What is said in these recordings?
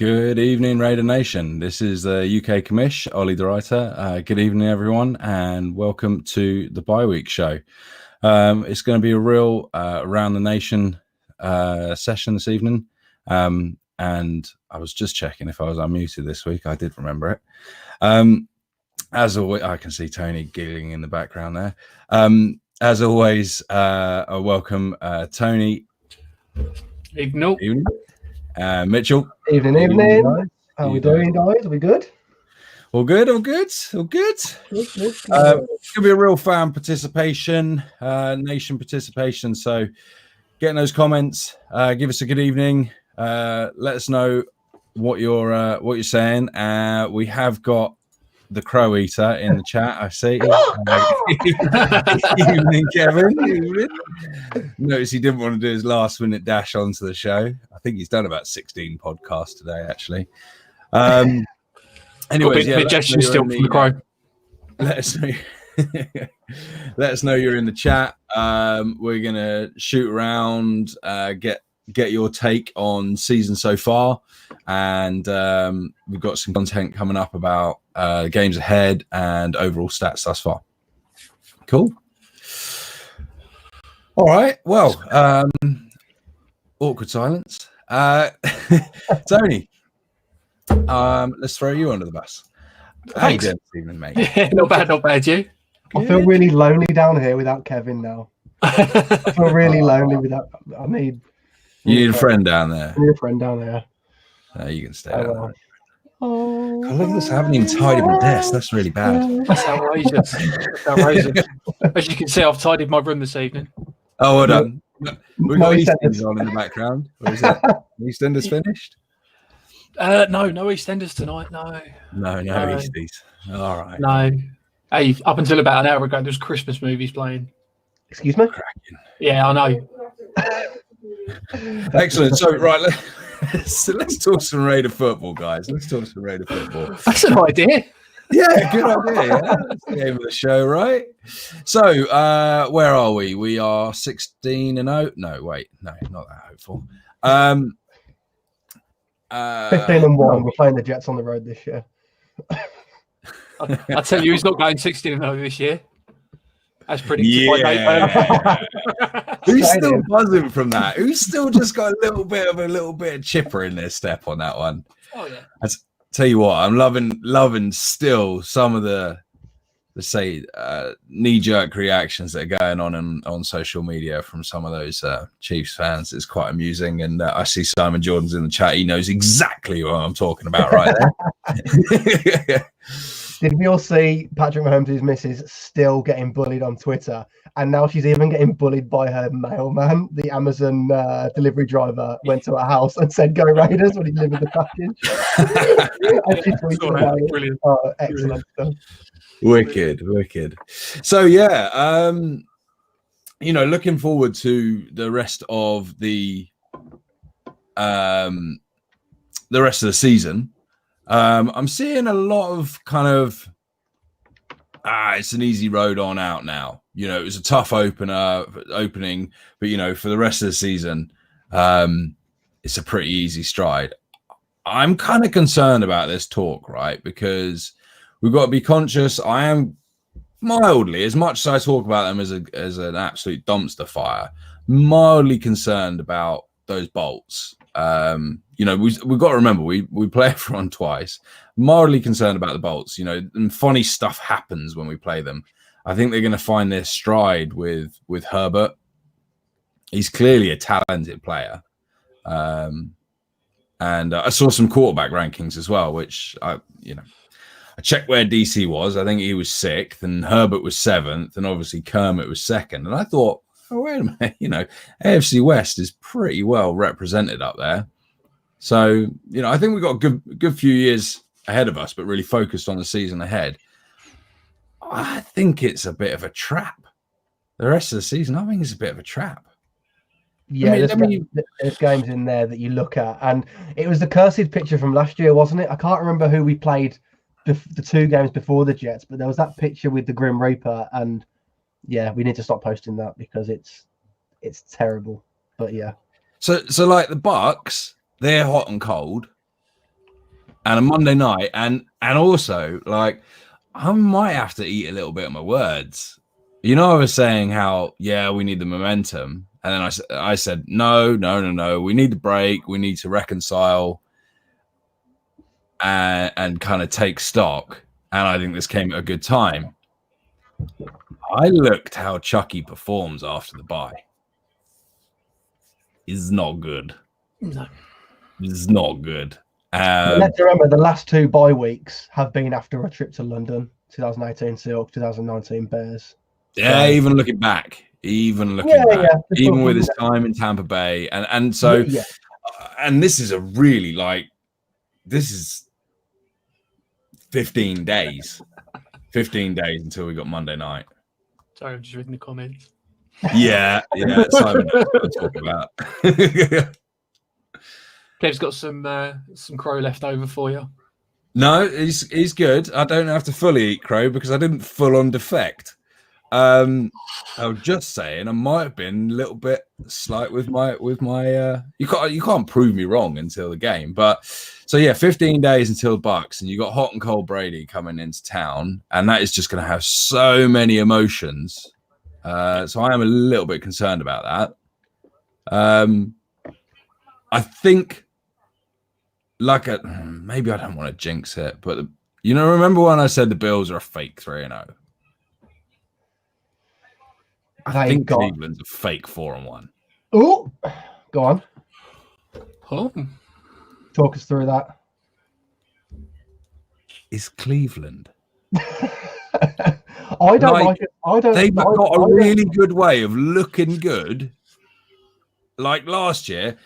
Good evening, Raider Nation. This is the UK Commish, Ollie the writer. Good evening, everyone, and welcome to the Bye-Week show. It's going to be a real around the nation session this evening. And I was just checking if I was unmuted this week. I did remember it. As always, I can see Tony giggling in the background there. As always, I welcome Tony. Evening. Mitchell. Evening. How are we doing, guys? Are we good? All good. Good. It's going to be a real fan participation, nation participation. So get in those comments, give us a good evening. Let us know what you're saying. We have got the Crow Eater in the chat. I see. Evening, Kevin. Evening. Notice he didn't want to do his last minute dash onto the show. I think he's done about 16 podcasts today, actually. Anyways, bit gesture still from the Crow. Let us know. Let us know you're in the chat. We're gonna shoot around, get your take on season so far, and we've got some content coming up about games ahead and overall stats thus far. Cool. All right. Well, awkward silence. Tony, let's throw you under the bus. How you doing this evening, mate? Yeah, not bad. You? I feel really lonely down here without Kevin now. I feel really lonely without. I need. You need a friend down there. I need a friend down there. You can stay down there. Oh, God, look at this. I haven't even tidied my desk. That's really bad. That's outrageous. As you can see, I've tidied my room this evening. Oh, well done. We've got EastEnders on in the background. Or is it EastEnders finished? No EastEnders tonight. No Easties. All right. No. Hey, up until about an hour ago, there was Christmas movies playing. Excuse me? Cracking. Yeah, I know. Excellent. So, right, let's talk some Raider football, guys. Let's talk some Raider football. That's an idea. Yeah, good idea. Yeah. That's the game of the show, right? So, where are we? We are 16-0. No, wait. No, not that hopeful. 15-1. We're playing the Jets on the road this year. I tell you, he's not going 16-0 this year. That's predicted by Nate. Who's still buzzing from that? Who's still just got a little bit of chipper in their step on that one? Oh yeah. I tell you what, I'm loving still some of the knee-jerk reactions that are going on social media from some of those Chiefs fans. It's quite amusing, and I see Simon Jordan's in the chat. He knows exactly what I'm talking about right there. Did we all see Patrick Mahomes' missus still getting bullied on Twitter? And now she's even getting bullied by her mailman. The Amazon delivery driver went to her house and said, "Go Raiders," when he delivered the package. And she tweeted about it. Brilliant. Oh, excellent stuff. Wicked. So, yeah, looking forward to the rest of the season. I'm seeing a lot of kind of it's an easy road on out now. It was a tough opening, but for the rest of the season, it's a pretty easy stride. I'm kind of concerned about this talk, right? Because we've got to be conscious. I am mildly, as much as I talk about them as an absolute dumpster fire, mildly concerned about those bolts. We've got to remember we play everyone twice. Mildly concerned about the bolts, and funny stuff happens when we play them. I think they're going to find their stride with Herbert. He's clearly a talented player. And I saw some quarterback rankings as well, which I checked where DC was. I think he was 6th and Herbert was 7th, and obviously Kermit was 2nd. And I thought, oh, wait a minute, AFC West is pretty well represented up there. So, I think we've got a good few years ahead of us, but really focused on the season ahead. I think it's a bit of a trap. The rest of the season, I think it's a bit of a trap. Yeah, there's games in there that you look at, and it was the cursed picture from last year, wasn't it? I can't remember who we played the 2 games before the Jets, but there was that picture with the Grim Reaper, and yeah, we need to stop posting that because it's terrible. But yeah. So like the Bucks, they're hot and cold. and a Monday night, and also like I might have to eat a little bit of my words. You know, I was saying how we need the momentum, and then I said no, we need the break, we need to reconcile and kind of take stock, and I think this came at a good time. I looked how Chucky performs after the bye. Is not good. No. It's not good. Let's remember the last 2 bye weeks have been after a trip to London, 2018 Silk, 2019 Bears. Yeah, So, even looking back, even with his time in Tampa Bay, and so, and this is a really this is 15 days until we got Monday night. Sorry, I'm just reading the comments. Yeah, Simon knows what I'm talking about. Kev's got some crow left over for you. No, he's good. I don't have to fully eat crow because I didn't full on defect. I was just saying I might have been a little bit slight with my you can't prove me wrong until the game. But so 15 days until Bucks, and you got hot and cold Brady coming into town, and that is just going to have so many emotions. So I am a little bit concerned about that. I think maybe I don't want to jinx it, but remember when I said the Bills are a fake 3-0? I think Cleveland's a fake 4-1. Oh, go on. Oh. Talk us through that. Is Cleveland? I don't like it. They've got a really good way of looking good. Like last year,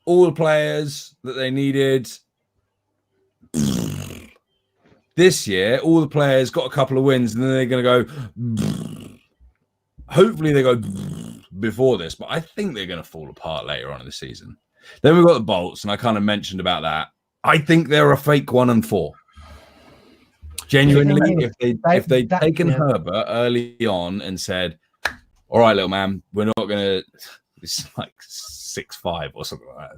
all the players that they needed. This year, all the players got a couple of wins, and then they're going to go. Hopefully, they go before this, but I think they're going to fall apart later on in the season. Then we've got the Bolts, and I kind of mentioned about that. I think they're a fake 1-4. Genuinely, if they'd taken Herbert early on and said, "All right, little man, we're not going to," it's like 6'5" or something like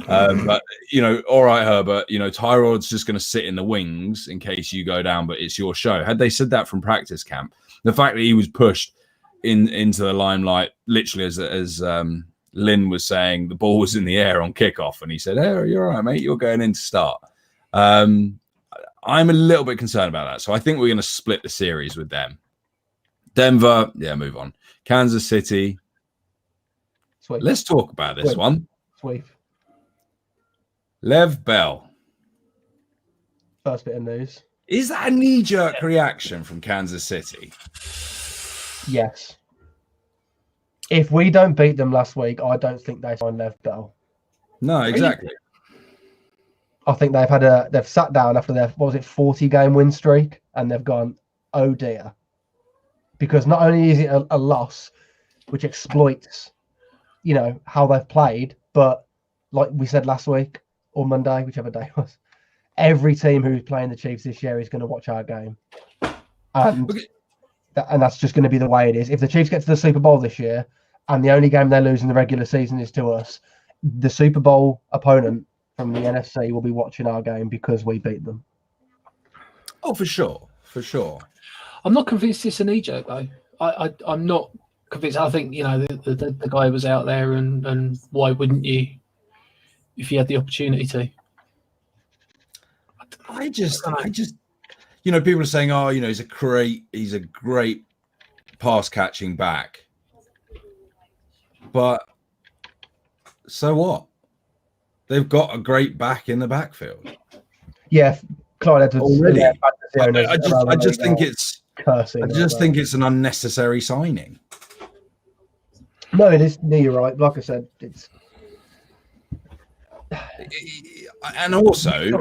that. But all right, Herbert, Tyrod's just going to sit in the wings in case you go down, but it's your show. Had they said that from practice camp, the fact that he was pushed into the limelight, literally as Lynn was saying, the ball was in the air on kickoff, and he said, "Hey, you're all right, mate. You're going in to start." I'm a little bit concerned about that. So I think we're going to split the series with them. Denver, move on. Kansas City. Sweet. Let's talk about this one. Sweet. Lev Bell. First bit of news. Is that a knee-jerk reaction from Kansas City? Yes. If we don't beat them last week, I don't think they sign Lev Bell. No, exactly. I think they've sat down after their 40-game win streak, and they've gone, oh dear. Because not only is it a loss, which exploits, how they've played, but like we said last week or Monday, whichever day it was, every team who's playing the Chiefs this year is going to watch our game. And that's just going to be the way it is. If the Chiefs get to the Super Bowl this year, and the only game they lose in the regular season is to us, the Super Bowl opponent from the NFC will be watching our game because we beat them. Oh, for sure. I'm not convinced it's a knee jerk though. I'm not convinced. I think the guy was out there, and why wouldn't you if you had the opportunity to? I just people are saying, oh, he's a great pass catching back, but so what? They've got a great back in the backfield. Yeah, Clyde Edwards. Already. I just think it's cursing. I just think it's an unnecessary signing. No, it is. No, you're right. Like I said, it's. And also,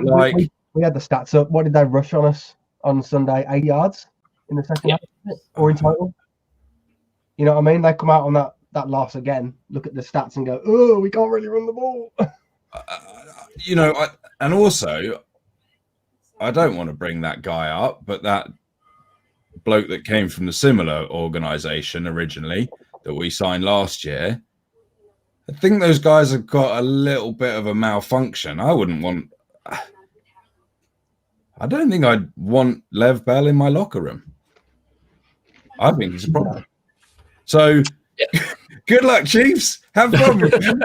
we had the stats up. What did they rush on us on Sunday? 8 yards in the second half, or in total. You know what I mean? They come out on that loss again. Look at the stats and go, "Oh, we can't really run the ball." And also, I don't want to bring that guy up, but that bloke that came from the similar organization originally that we signed last year, I think those guys have got a little bit of a malfunction. I wouldn't want. I don't think I'd want Lev Bell in my locker room. I think he's a problem. So, good luck, Chiefs. Have fun with him.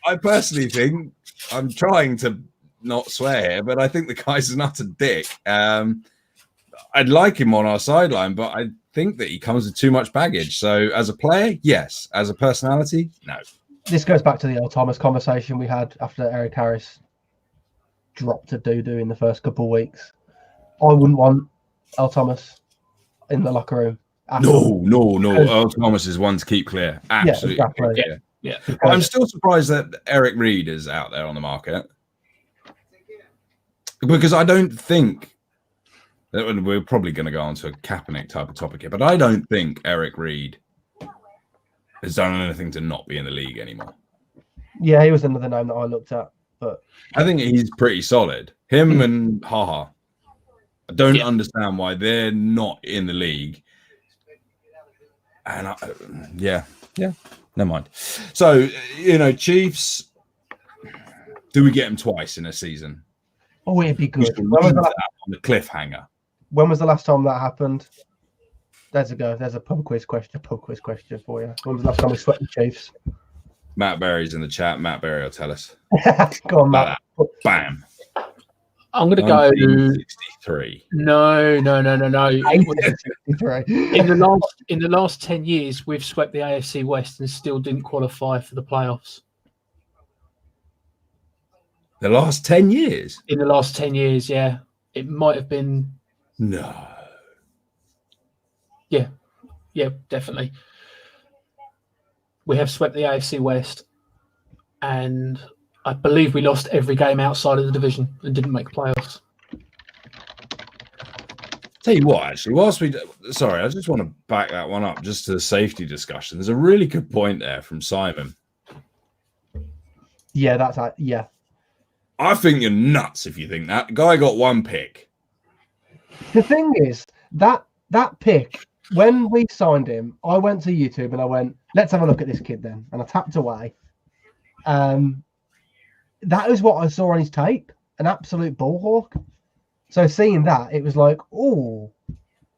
I personally think, I'm trying to not swear here, but I think the guy's an utter dick. I'd like him on our sideline, but I think that he comes with too much baggage. So, as a player, yes. As a personality, no. This goes back to the Earl Thomas conversation we had after Eric Harris dropped a doo-doo in the first couple of weeks. I wouldn't want Earl Thomas in the locker room. No. Earl Thomas is one to keep clear. Absolutely. Yeah, exactly. Yeah. But I'm still surprised that Eric Reed is out there on the market. Because I don't think, we're probably going to go on to a Kaepernick type of topic here, but I don't think Eric Reed has done anything to not be in the league anymore. Yeah, he was another name that I looked at, but I think he's pretty solid. Him and Haha. I don't understand why they're not in the league. And never mind. So, Chiefs, do we get him twice in a season? oh, it'd be good. When was that on the cliffhanger? When was the last time that happened? There's a pub quiz question for you. When was the last time we swept the Chiefs? Matt Berry's in the chat. Matt Berry will tell us. Go on, Matt. Bam. I'm going to go 63. No. In 63. the last 10 years, we've swept the AFC West and still didn't qualify for the playoffs. The last 10 years? In the last 10 years, yeah. It might have been. No. Yeah, definitely. We have swept the AFC West, and I believe we lost every game outside of the division and didn't make playoffs. Tell you what, actually, I just want to back that one up just to the safety discussion. There's a really good point there from Simon. Yeah, yeah. I think you're nuts if you think that. The guy got one pick. The thing is, that pick, when we signed him, I went to YouTube and I went, let's have a look at this kid then. And I tapped away. That is what I saw on his tape, an absolute ball hawk. So seeing that, it was like, oh.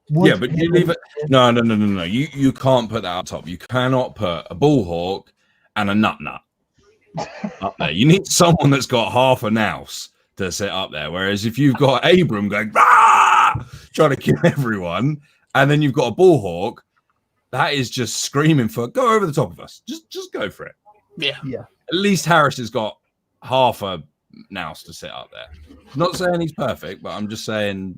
Yeah, but you leave it. No. You can't put that up top. You cannot put a ball hawk and a nut up there. You need someone that's got half a nous to sit up there. Whereas if you've got Abram going, trying to kill everyone, and then you've got a ball hawk, that is just screaming for go over the top of us. Just go for it. Yeah. At least Harris has got half a nous to sit up there. Not saying he's perfect, but I'm just saying,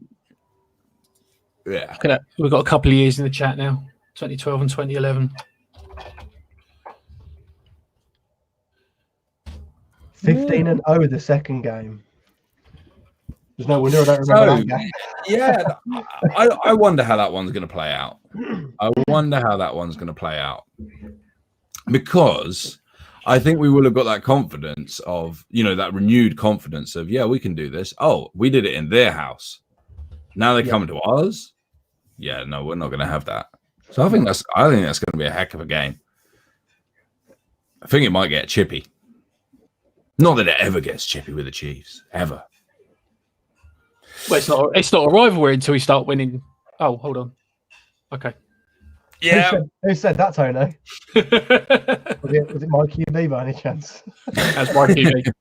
yeah. We've got a couple of years in the chat now, 2012 and 2011. 15-0 the second game. There's no wonder I don't remember that game. Yeah, I wonder how that one's going to play out. Because I think we will have got that confidence of, that renewed confidence of, yeah, we can do this. Oh, we did it in their house. Now they're coming to ours. Yeah, no, we're not going to have that. So I think that's going to be a heck of a game. I think it might get chippy. Not that it ever gets chippy with the Chiefs, ever. Well, it's not a rivalry until we start winning. Oh, hold on. Okay. Yeah. Who said that, Tony? was it my QB by any chance? That's my QB.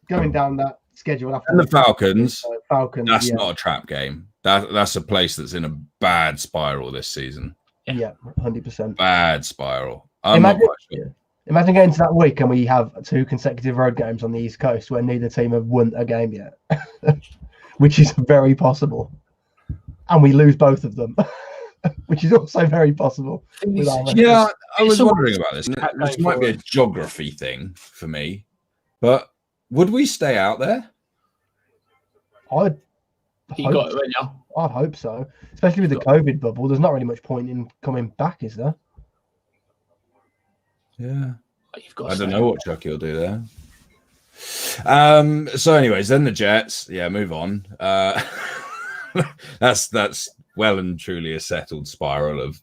Going down that schedule after and the Falcons. Falcons. That's not a trap game. That's a place that's in a bad spiral this season. Yeah, 100%. Bad spiral. I'm not quite sure. Imagine getting to that week and we have 2 consecutive road games on the East Coast where neither team have won a game yet, which is very possible. And we lose both of them, which is also very possible. Yeah, I was wondering about this. This might be a geography thing for me, but would we stay out there? I'd hope so, especially with the COVID bubble. There's not really much point in coming back, is there? Yeah, I don't know what Chucky will do there. So, anyways, then the Jets. Yeah, move on. That's well and truly a settled spiral of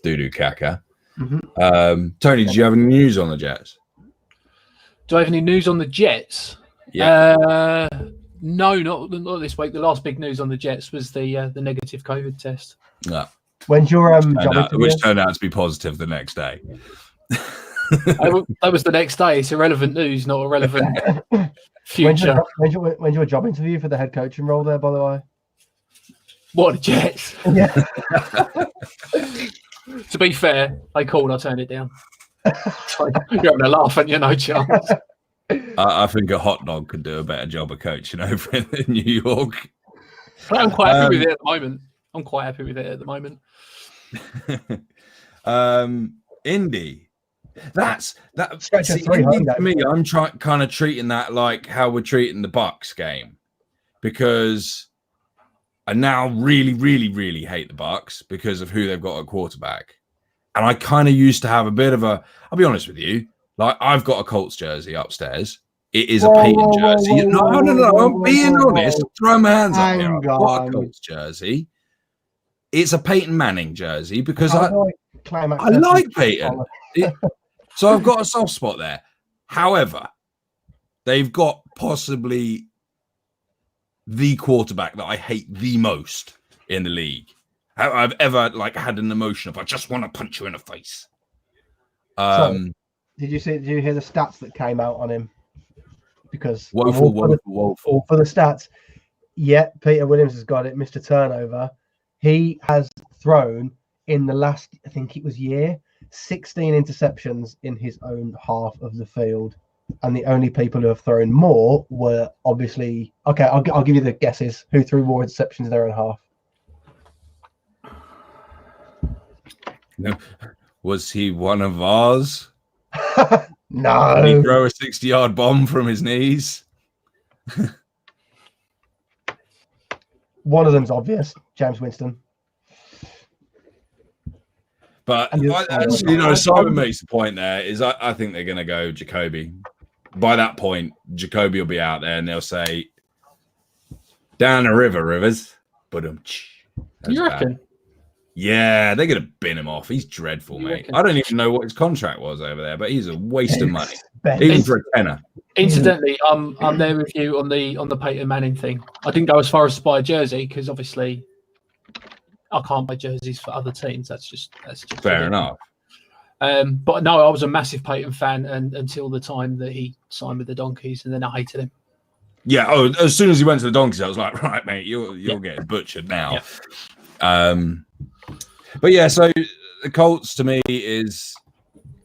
doo-doo caca. Mm-hmm. Tony, did you have any news on the Jets? Do I have any news on the Jets? Yeah. No, not this week. The last big news on the Jets was the negative COVID test. Yeah. When's your job interview? Which turned out to be positive the next day. That was the next day. It's irrelevant news, not irrelevant future. When's your job interview for the head coaching role there, by the way? What, the Jets? Yeah. To be fair, they called. I turned it down. You're having a laugh, and you no chance. I think a hot dog could do a better job of coaching over in New York. I'm quite happy with it at the moment. Indy. That's that. Stretch of three, Indy, to me, I'm kind of treating that like how we're treating the Bucks game, because I now really, really, really hate the Bucks because of who they've got at quarterback. And I kind of used to have a bit of a, I'll be honest with you, like I've got a Colts jersey upstairs. It is a Peyton jersey. No, I'm being honest. Throw my hands up here. I've got a Colts jersey. It's a Peyton Manning jersey because I like Peyton. So I've got a soft spot there. However, they've got possibly the quarterback that I hate the most in the league. I've ever had an emotion of I just want to punch you in the face. Did you hear the stats that came out on him? Because woeful. For the stats, yeah, Peter Williams has got it. Mr. Turnover, he has thrown in the last, I think it was year, 16 interceptions in his own half of the field. And the only people who have thrown more were obviously... Okay, I'll give you the guesses. Who threw more interceptions in their own half? No. Was he one of ours? No. Did he throw a 60-yard bomb from his knees? One of them's obvious. James Winston. But Simon makes the point there is I think they're going to go Jacoby. By that point, Jacoby will be out there and they'll say, down the river, Rivers. But you reckon? Yeah, they're going to bin him off. He's dreadful, mate. I don't even know what his contract was over there, but he's a waste of money, even for a tenner. Incidentally, I'm there with you on the Peyton Manning thing. I didn't go as far as to buy a jersey because obviously I can't buy jerseys for other teams. That's just fair enough. But no, I was a massive Peyton fan until the time that he signed with the Donkeys, and then I hated him. Yeah. Oh, as soon as he went to the Donkeys, I was like, right, mate, you're getting butchered now. Yeah. But yeah, so the Colts to me is,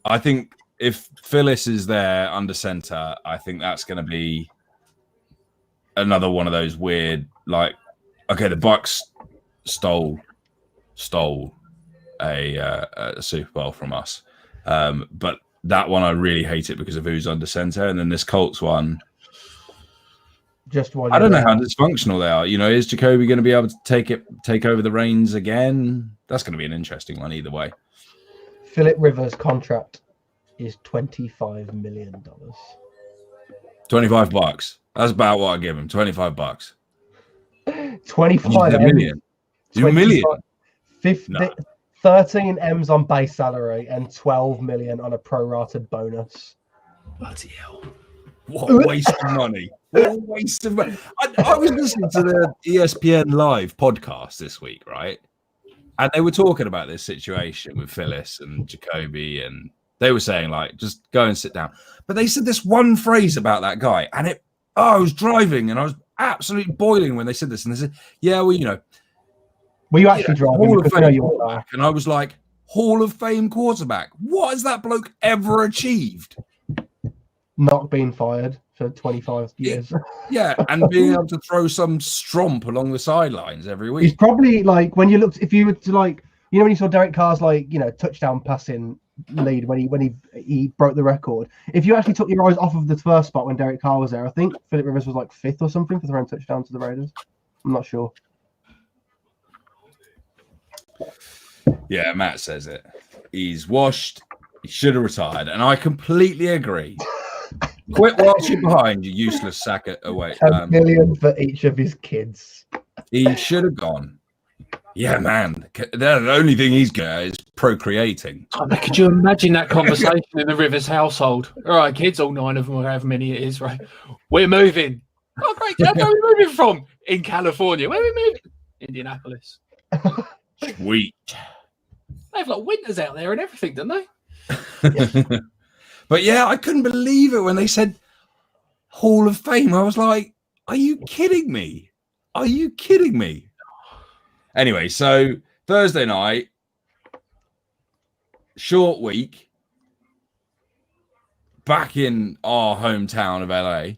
I think if Phyllis is there under center, I think that's going to be another one of those weird, okay, the Bucks stole a Super Bowl from us, but that one I really hate it because of who's under center, and then this Colts one. I don't know how dysfunctional they are. Is Jacoby going to be able to take over the reins again? That's going to be an interesting one either way. Philip Rivers' contract is $25 million. $25. That's about what I give him. $25. 25 million. 2 million. 13 M's on base salary and 12 million on a prorated bonus. Bloody hell. What a waste of money. What a waste of money. I was listening to the ESPN Live podcast this week, right? And they were talking about this situation with Phyllis and Jacoby, and they were saying, just go and sit down. But they said this one phrase about that guy, and I was driving, and I was absolutely boiling when they said this. And they said, yeah, well, were you actually driving? Hall of Fame quarterback. And I was like, Hall of Fame quarterback. What has that bloke ever achieved? Not being fired for 25 years. Yeah, and being able to throw some stromp along the sidelines every week. He's probably if you were to when you saw Derek Carr's touchdown passing lead when he broke the record. If you actually took your eyes off of the first spot when Derek Carr was there, I think Philip Rivers was 5th or something for throwing touchdown to the Raiders. I'm not sure. Yeah, Matt says it. He's washed. He should have retired, and I completely agree. Quit whilst you're behind, you useless sack it away. $10 million for each of his kids. He should have gone. Yeah, man. The only thing he's good at is procreating. I mean, could you imagine that conversation in the Rivers household? All right, kids, all 9 of them, or however many it is, right? We're moving. Oh, great. Dad, where are we moving from? In California. Where are we moving? Indianapolis. Sweet. They have like winters out there and everything, don't they? But yeah, I couldn't believe it when they said Hall of Fame. I was like, are you kidding me? Are you kidding me? Anyway, so Thursday night, short week, back in our hometown of LA.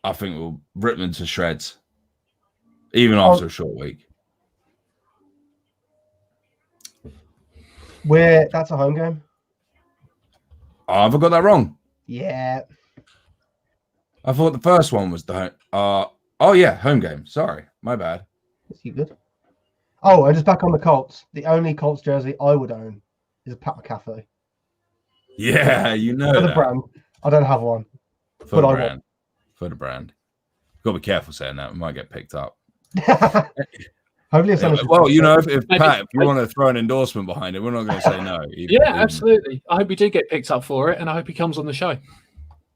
I think we'll rip them to shreds, even after a short week. That's a home game. Oh, have I got that wrong? Yeah. I thought the first one was the oh yeah, home game. Sorry, my bad. Is you good? Oh, and just back on the Colts. The only Colts jersey I would own is a Pat McAfee. Yeah, you know For the that. brand. I don't have one. For the brand. For the brand. Got to be careful saying that. We might get picked up. Hopefully it's well, you know, if Pat, if you want to throw an endorsement behind it, we're not going to say no. Yeah, absolutely. I hope we do get picked up for it, and I hope he comes on the show.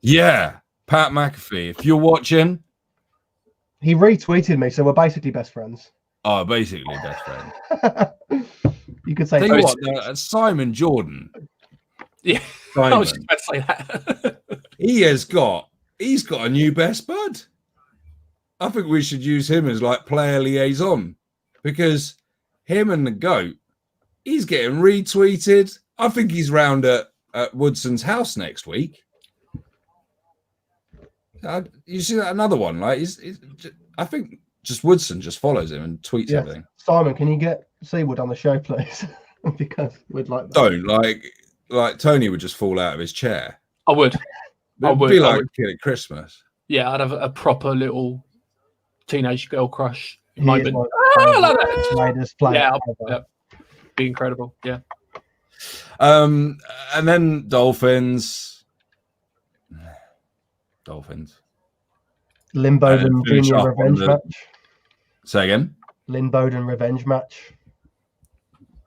Yeah, Pat McAfee. If you're watching, he retweeted me, so we're basically best friends. Oh, basically best friend. You could say. Tell you what, Simon Jordan. Yeah, Simon, I was just about to say that. He's got a new best bud. I think we should use him as like player liaison because him and the GOAT, he's getting retweeted. I think he's round at Woodson's house next week. You see that another one? Like, I think just Woodson just follows him and tweets everything. Simon, can you get Seawood on the show, please? Because we'd like that. Don't like Tony would just fall out of his chair. I would. It'd be like a kid at Christmas. Yeah, I'd have a proper little teenage girl crush moment. Yeah, be incredible. Yeah. And then Dolphins. Lynn Bowden Jr. revenge match. Say again? Lynn Bowden revenge match.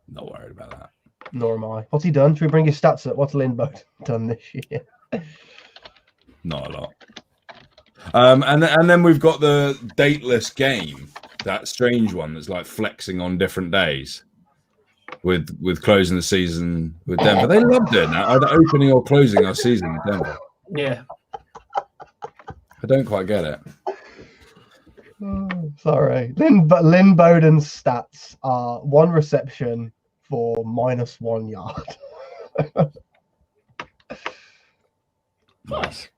Not worried about that. Nor am I. What's he done? Should we bring his stats up? What's Lynn Bowden done this year? Not a lot. And then we've got the dateless game, that strange one that's like flexing on different days with closing the season with Denver. They love doing that, either opening or closing our season with Denver. Yeah. I don't quite get it. Oh, sorry. Lynn Bowden's stats are 1 reception for -1 yard. Nice.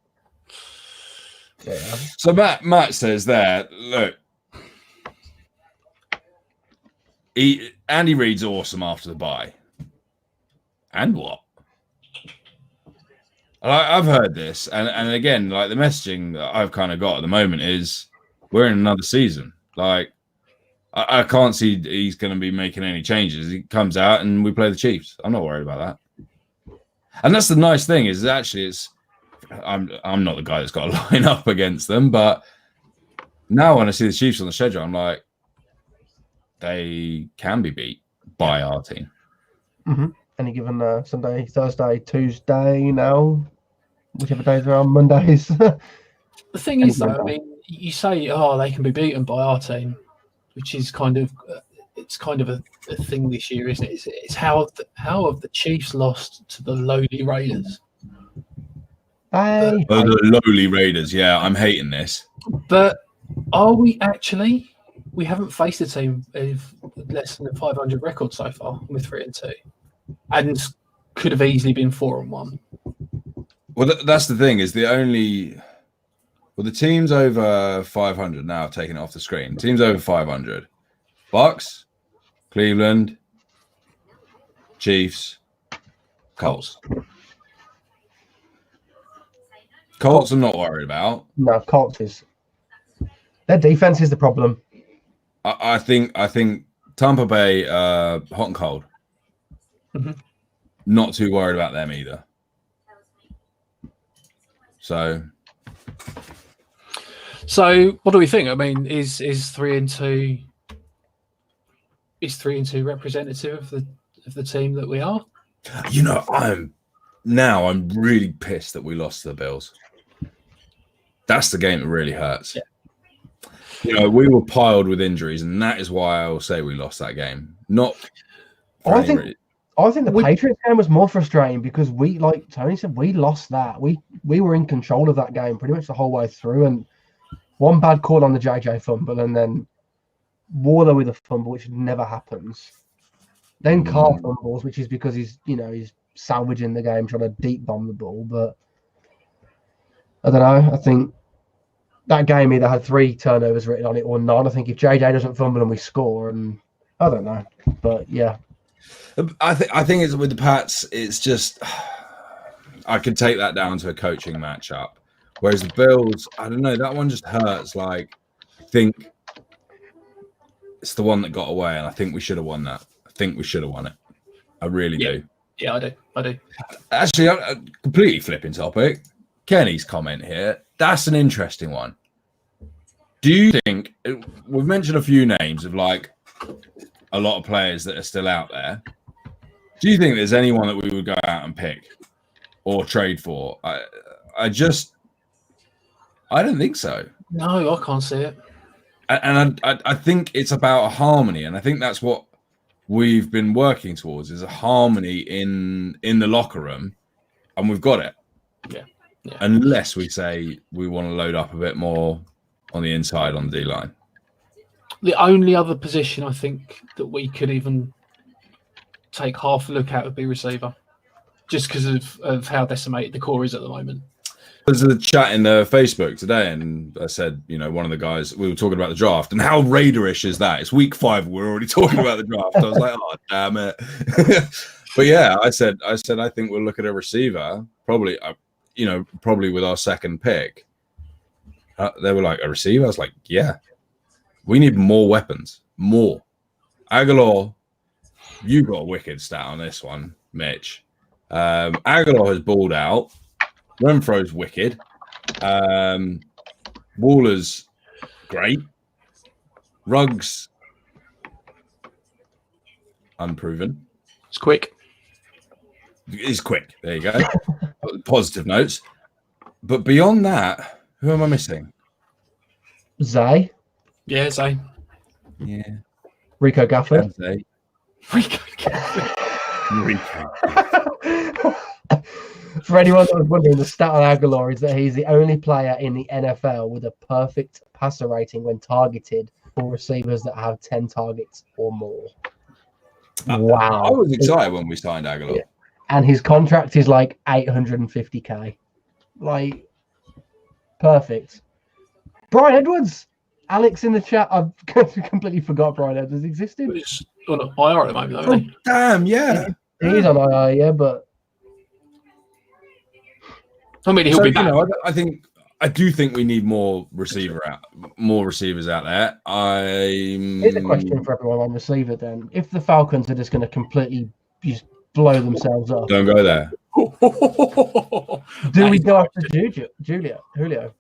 Yeah. So Matt says there, look, Andy Reid's awesome after the bye. And what? I've heard this, and again, like the messaging that I've kind of got at the moment is we're in another season. Like I can't see he's going to be making any changes. He comes out and we play the Chiefs. I'm not worried about that. And that's the nice thing is actually I'm not the guy that's got to line up against them, but now when I see the Chiefs on the schedule, I'm like, they can be beat by our team. Mm-hmm. Any given Sunday, Thursday, Tuesday now, whichever days are on Mondays. The thing is, though, I mean, you say, they can be beaten by our team, which is kind of a thing this year, isn't it? It's how have the Chiefs lost to the lowly Raiders? The lowly Raiders, yeah, I'm hating this. But are we actually? We haven't faced a team of less than a 500 record so far. We're 3-2, and could have easily been 4-1. Well, that's the thing is the teams over 500 now have taken it off the screen. Teams over 500: Bucks, Cleveland, Chiefs, Colts. Colts I'm not worried about. No, Colts is. Their defense is the problem. I think Tampa Bay hot and cold. Mm-hmm. Not too worried about them either. So So, what do we think? I mean, is 3-2 representative of the team that we are? You know, I'm really pissed that we lost to the Bills. That's the game that really hurts. Yeah. You know, we were piled with injuries, and that is why I will say we lost that game. Not. I think the Patriots game was more frustrating because we, like Tony said, we lost that. We were in control of that game pretty much the whole way through, and one bad call on the JJ fumble, and then Waller with a fumble, which never happens. Then Carr fumbles, which is because he's salvaging the game, trying to deep bomb the ball. But I don't know. I think that game either had 3 turnovers written on it or none. I think if JJ doesn't fumble and we score, and I don't know. But yeah, I think it's with the Pats. It's just I could take that down to a coaching matchup, whereas the Bills, I don't know. That one just hurts. Like, I think it's the one that got away, and I think we should have won that. I think we should have won it. I really do. Yeah, I do. Actually, I'm completely flipping topic. Kenny's comment here. That's an interesting one. Do you think we've mentioned a few names of like a lot of players that are still out there? Do you think there's anyone that we would go out and pick or trade for? I don't think so. No, I can't see it. And I think it's about a harmony, and I think that's what we've been working towards is a harmony in the locker room, and we've got it. Yeah. Unless we say we want to load up a bit more on the inside on the D-line. The only other position I think that we could even take half a look at would be receiver, just because of how decimated the core is at the moment. There's a chat in the Facebook today, and I said, one of the guys, we were talking about the draft, and how Raiderish is that? It's week 5, we're already talking about the draft. I was like, oh, damn it. But yeah, I said, I think we'll look at a receiver, probably with our second pick. They were like, a receiver? I was like, yeah. We need more weapons. More. Aguilar, you got a wicked stat on this one, Mitch. Aguilar has balled out. Renfro's wicked. Waller's great. Ruggs, unproven. It's quick. He's quick. There you go. Positive notes. But beyond that, who am I missing? Zay. Yeah, Zay. Yeah. Rico Gafford. Zay. Rico. For anyone that was wondering, the stat on Aguilar is that he's the only player in the NFL with a perfect passer rating when targeted for receivers that have 10 targets or more. Wow. I was excited when we signed Aguilar. Yeah. And his contract is like $850K. Like, perfect. Brian Edwards. Alex in the chat. I've completely forgot Brian Edwards existed. He's on IR at the moment, though, isn't he? Damn, yeah. He's on IR, yeah, but I mean, he'll be back. I do think we need more receivers out there. Here's a question for everyone on receiver then. If the Falcons are just going to completely just blow themselves up, don't go there. Do we go after Julio?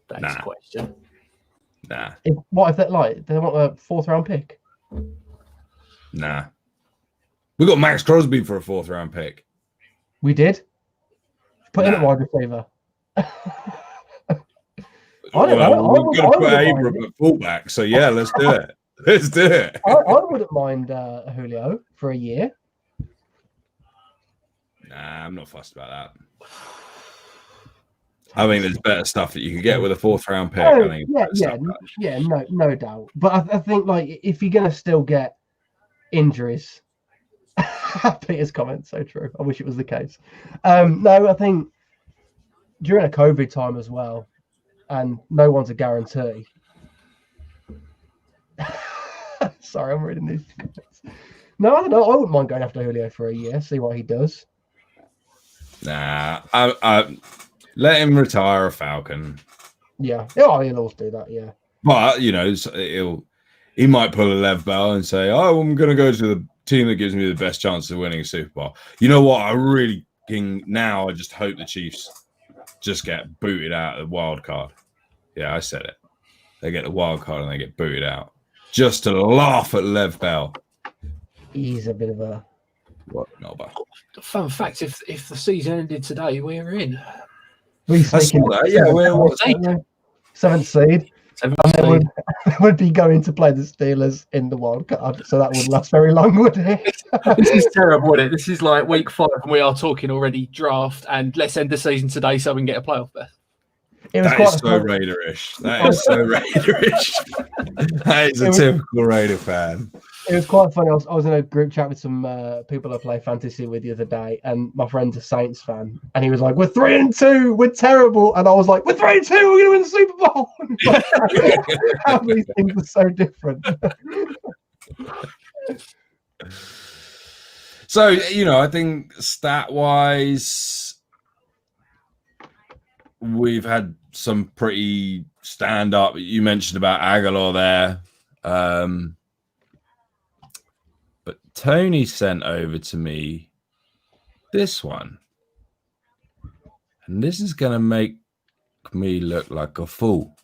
That's a question. Nah. What if they want a 4th round pick? Nah. We got Max Crosby for a 4th round pick. We did. Put in a wide receiver. I don't know. We're going to put Abram at fullback, so yeah, let's do it. Let's do it. I wouldn't mind Julio for a year. Nah, I'm not fussed about that. I mean, there's better stuff that you can get with a 4th round pick. No doubt. But I think like if you're going to still get injuries. Peter's comment, so true. I wish it was the case. No, I think during a COVID time as well, and no one's a guarantee. Sorry, I'm reading these comments. No, I don't know. I wouldn't mind going after Julio for a year, see what he does. Nah, I let him retire a Falcon. Yeah, he'll always do that. Yeah, but he might pull a Lev Bell and say, "Oh, I'm going to go to the team that gives me the best chance of winning a Super Bowl." You know what? I just hope the Chiefs just get booted out of the wild card. Yeah, I said it. They get the wild card and they get booted out. Just to laugh at Lev Bell. He's a bit of a What knobber. Fun fact: if the season ended today, we're in. I saw that. Yeah, we're seventh seed. And they would be going to play the Steelers in the wild card, so that wouldn't last very long, would it? This is terrible, wouldn't it? This is like week 5, and we are talking already draft, and let's end the season today so we can get a playoff there. That is so Raiderish. That is so Raiderish. That is a typical Raider fan. It was quite funny. I was in a group chat with some people I play fantasy with the other day, and my friend's a Saints fan, and he was like, "We're 3-2, we're terrible," and I was like, "We're 3-2, we're going to win the Super Bowl." How these things are so different. So I think stat-wise, we've had some pretty stand-up. You mentioned about Aguilar there. But Tony sent over to me this one. And this is going to make me look like a fool.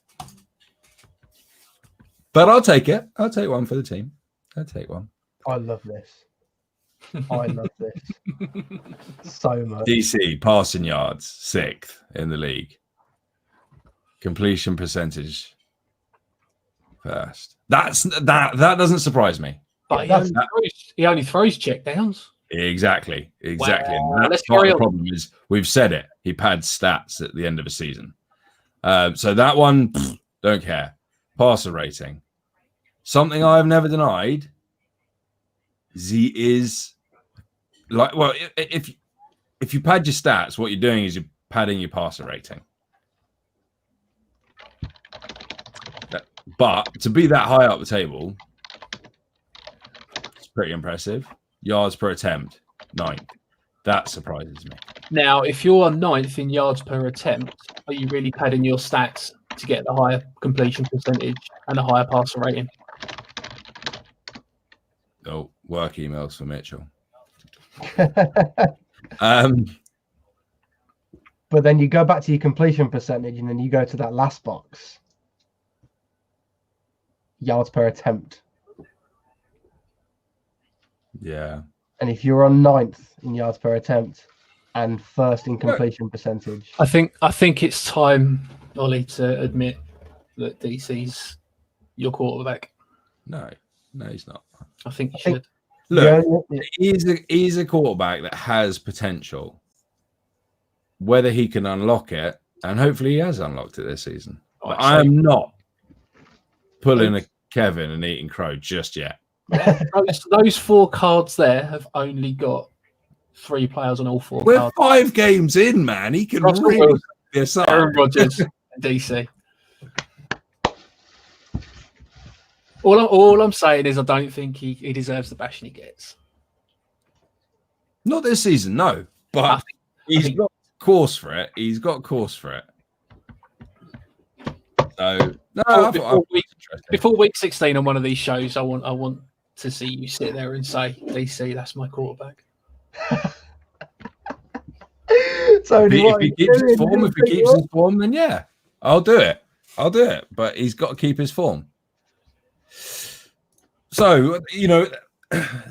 But I'll take it. I'll take one for the team. I'll take one. I love this. I love this so much. DC, passing yards, 6th in the league. Completion percentage, 1st. That doesn't surprise me. But he only throws checkdowns. Exactly. Wow. And that's part of the problem is we've said it. He pads stats at the end of a season. So that one, don't care. Passer rating. Something I have never denied. Z is like, well, if you pad your stats, what you're doing is you're padding your passer rating. But to be that high up the table, it's pretty impressive. Yards per attempt, 9th. That surprises me. Now, if you're 9th in yards per attempt, are you really padding your stats to get the higher completion percentage and a higher passer rating? Oh, work emails for Mitchell. But then you go back to your completion percentage and then you go to that last box. Yards per attempt. Yeah. And if you're on 9th in yards per attempt and 1st in completion percentage. I think it's time, Ollie, to admit that DC's your quarterback. No, he's not. I think you should. Look, he's a quarterback that has potential. Whether he can unlock it, and hopefully he has unlocked it this season. But I am not pulling a Kevin and eating crow just yet. Those 4 cards there have only got 3 players on all 4 We're cards. 5 games in, man. He can Russell really Wilson, be a son. Aaron Rodgers, and DC. All I'm saying is I don't think he deserves the bashing he gets. Not this season, no. But he's got course for it. He's got course for it. So before week 16 on one of these shows, I want to see you sit there and say, DC, that's my quarterback. So if he keeps his form, then yeah, I'll do it. But he's got to keep his form. So,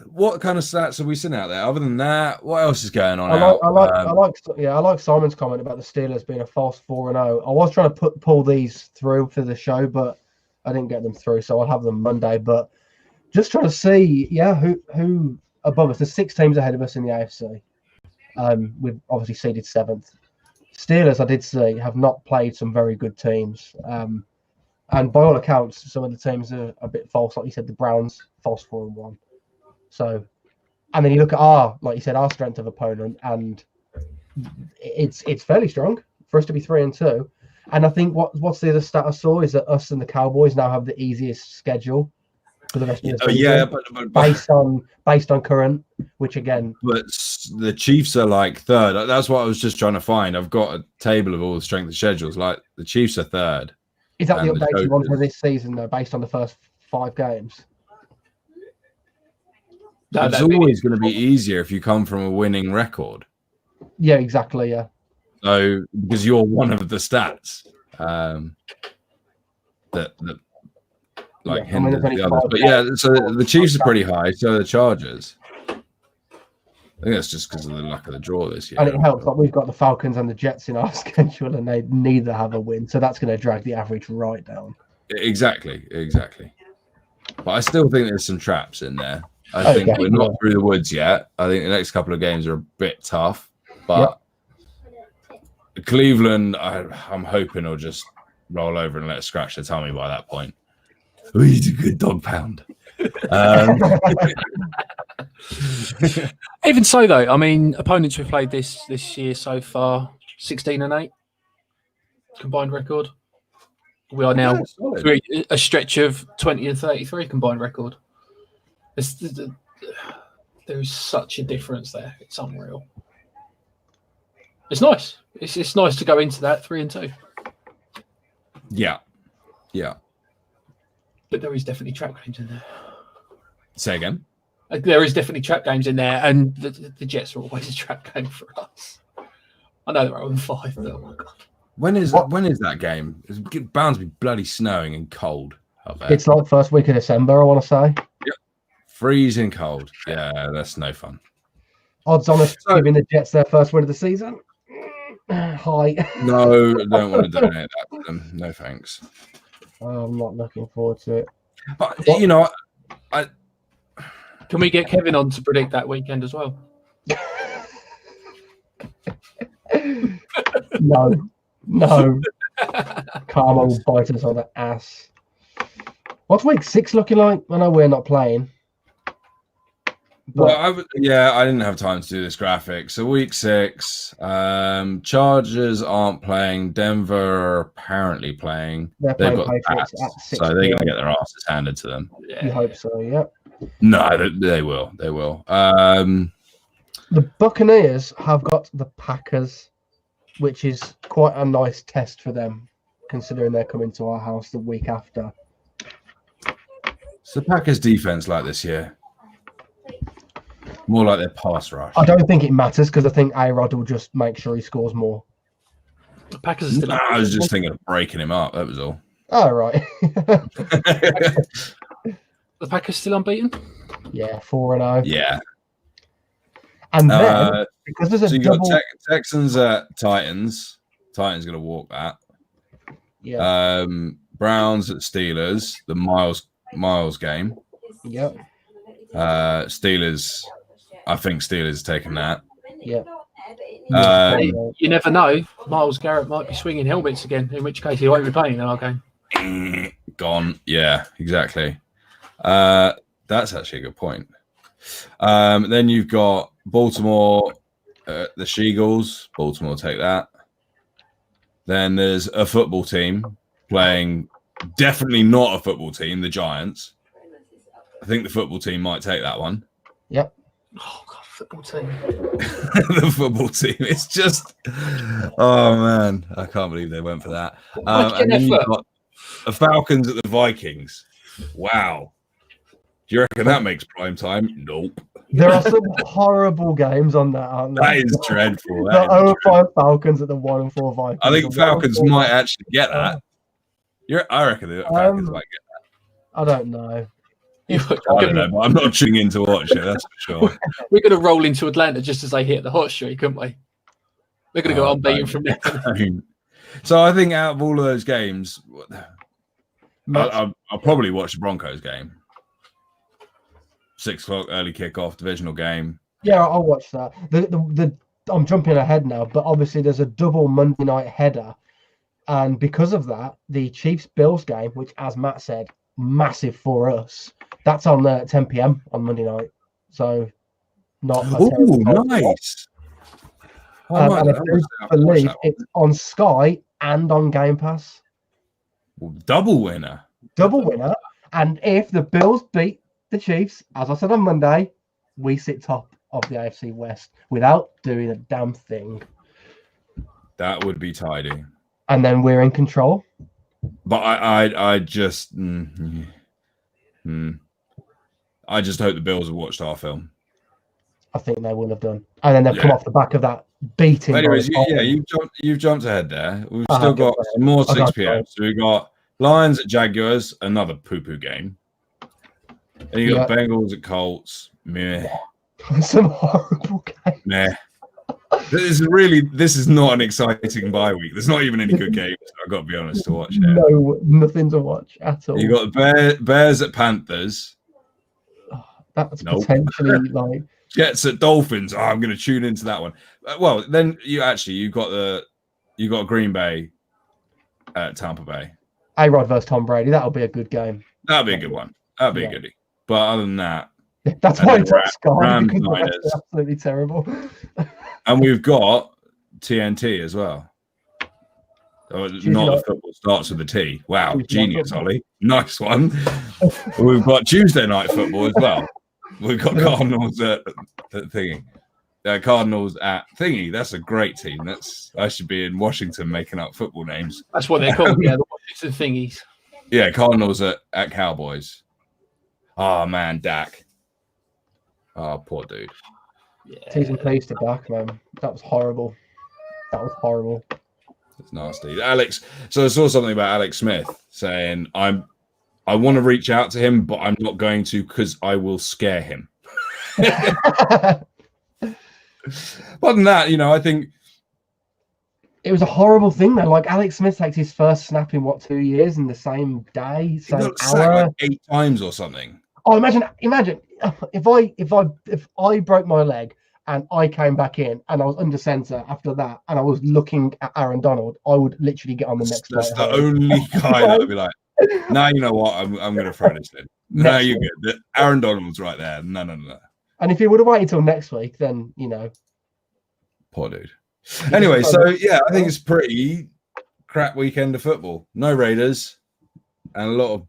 what kind of stats are we seeing out there? Other than that, what else is going on? I like Simon's comment about the Steelers being a false 4-0. I was trying to pull these through for the show, but I didn't get them through, so I'll have them Monday. But just trying to see, who above us. There's 6 teams ahead of us in the AFC. We've obviously seeded 7th. Steelers, I did see, have not played some very good teams. And by all accounts, some of the teams are a bit false. Like you said, the Browns, false 4-1. So, and then you look at our strength of opponent, and it's fairly strong for us to be 3-2. And I think what's the other stat I saw is that us and the Cowboys now have the easiest schedule for the rest of the season. Yeah, but based on current, which again, but the Chiefs are like 3rd. That's what I was just trying to find. I've got a table of all the strength of schedules. Like the Chiefs are 3rd. Is that the update you want for this season, though, based on the first 5 games? It's always going to be easier if you come from a winning record. Yeah, exactly. Yeah. So because you're one of the stats that like Yeah, I mean, hinders there's only the others. 5 But yeah, games. so the Chiefs are pretty high. So are the Chargers. I think that's just because of the luck of the draw this year. And it helps. Like we've got the Falcons and the Jets in our schedule, and they neither have a win, so that's going to drag the average right down. Exactly. But I still think there's some traps in there. I think we're not through the woods yet. I think the next couple of games are a bit tough, but Cleveland, I'm hoping will just roll over and let it scratch their tummy by that point. Oh, he's a good dog pound. Even so, though, I mean, opponents we've played this year so far, 16-8 combined record. We are now through a stretch of 20-33 combined record. There is such a difference there. It's unreal. It's nice. It's nice to go into that 3-2. Yeah. But there is definitely trap games in there. Say again. There is definitely trap games in there, and the Jets are always a trap game for us. I know they're 0-5, but oh my god. When is that game? It's bound to be bloody snowing and cold up there. It's like first week of December, I want to say. Yep. Freezing cold. Yeah, that's no fun. Odds on us giving the Jets their first win of the season? High. No, don't want to donate that to them. No thanks. I'm not looking forward to it. But you know, Can we get Kevin on to predict that weekend as well? No. Karma will bite us on the ass. What's week 6 looking like? I know we're not playing. Well, I didn't have time to do this graphic. So week 6, Chargers aren't playing. Denver are apparently playing. They've got the Pats, so they're going to get their asses handed to them. You hope so, yeah. No, they will. They will. The Buccaneers have got the Packers, which is quite a nice test for them, considering they're coming to our house the week after. So Packers defense like this year? More like their pass rush. I don't think it matters because I think A-Rod will just make sure he scores more. The Packers are still. I was just thinking of breaking him up. That was all. Oh, right. The Packers still unbeaten? Yeah, 4-0. Yeah. And then, because there's a you double... got Texans at Titans. Titans going to walk that. Yeah. Browns at Steelers. The Miles game. Yep. Steelers. I think Steelers taking that. Yeah. You never know. Myles Garrett might be swinging helmets again, in which case he won't be playing in our game. Gone. Yeah, exactly. That's actually a good point. Then you've got Baltimore, the Sheagles. Baltimore take that. Then there's a football team playing, definitely not a football team, the Giants. I think the football team might take that one. Yep. Oh, God, football team. The football team. It's just, oh, man. I can't believe they went for that. And then you've got the Falcons at the Vikings. Wow. Do you reckon that makes prime time? Nope. There are some horrible games on that, aren't there? That is dreadful. The 0-5 Falcons at the 1-4 Vikings. I think Falcons might actually get that. I reckon the Falcons might get that. I don't know. I don't know, but I'm not tuning in to watch it, that's for sure. We're going to roll into Atlanta just as they hit the hot streak, couldn't we? We're going to go unbeaten from there. So I think out of all of those games, I'll probably watch the Broncos game. 6 o'clock early kickoff, divisional game. Yeah, I'll watch that. I'm jumping ahead now, but obviously there's a double Monday night header. And because of that, the Chiefs-Bills game, which, as Matt said, massive for us, that's on 10 p.m. on Monday night. So, not. Oh, nice. And I believe it's on Sky and on Game Pass. Well, double winner. Double winner. And if the Bills beat the Chiefs, as I said on Monday, we sit top of the AFC West without doing a damn thing. That would be tidy. And then we're in control. But I just I just hope the Bills have watched our film. I think they will have done. And then they've come off the back of that beating. Anyways, you've jumped ahead there. We've still got just some more I 6 got p.m. So we've got Lions at Jaguars, another poo-poo game. And you got Bengals at Colts. Meh. Some horrible games. Meh. This is not an exciting bye week. There's not even any good games, I've got to be honest, to watch here. No, nothing to watch at all. You got Bears at Panthers. That's potentially like Jets at Dolphins. Oh, I'm going to tune into that one. Well, then you got Green Bay at Tampa Bay. A-Rod versus Tom Brady. That'll be a good game. That'll be a good one. That'll be a goodie. But other than that, that's why it's Sky. Niners. Absolutely terrible. And we've got TNT as well. Not the football starts with a T. Wow, genius, Ollie. Nice one. We've got Tuesday night football as well. We've got Cardinals at Thingy. Cardinals at Thingy. That's a great team. I should be in Washington making up football names. That's what they're called. Yeah, the Washington Thingies. Yeah, Cardinals at Cowboys. Oh man, Dak. Oh, poor dude. Yeah. T's and P's to back, man. That was horrible. It's nasty. Alex. So I saw something about Alex Smith saying, I want to reach out to him, but I'm not going to because I will scare him. Other than that, I think it was a horrible thing though. Like Alex Smith takes his first snap in 2 years in the same day, same hour, like 8 times or something. Oh, imagine if I broke my leg and I came back in and I was under center after that and I was looking at Aaron Donald, I would literally get on the next. That's the only guy that would be like, "Now you know what? I'm going to throw this in." No, you're good. Aaron Donald's right there. No. And if he would have waited till next week, then poor dude. Anyway, so yeah, I think it's pretty crap weekend of football. No Raiders and a lot of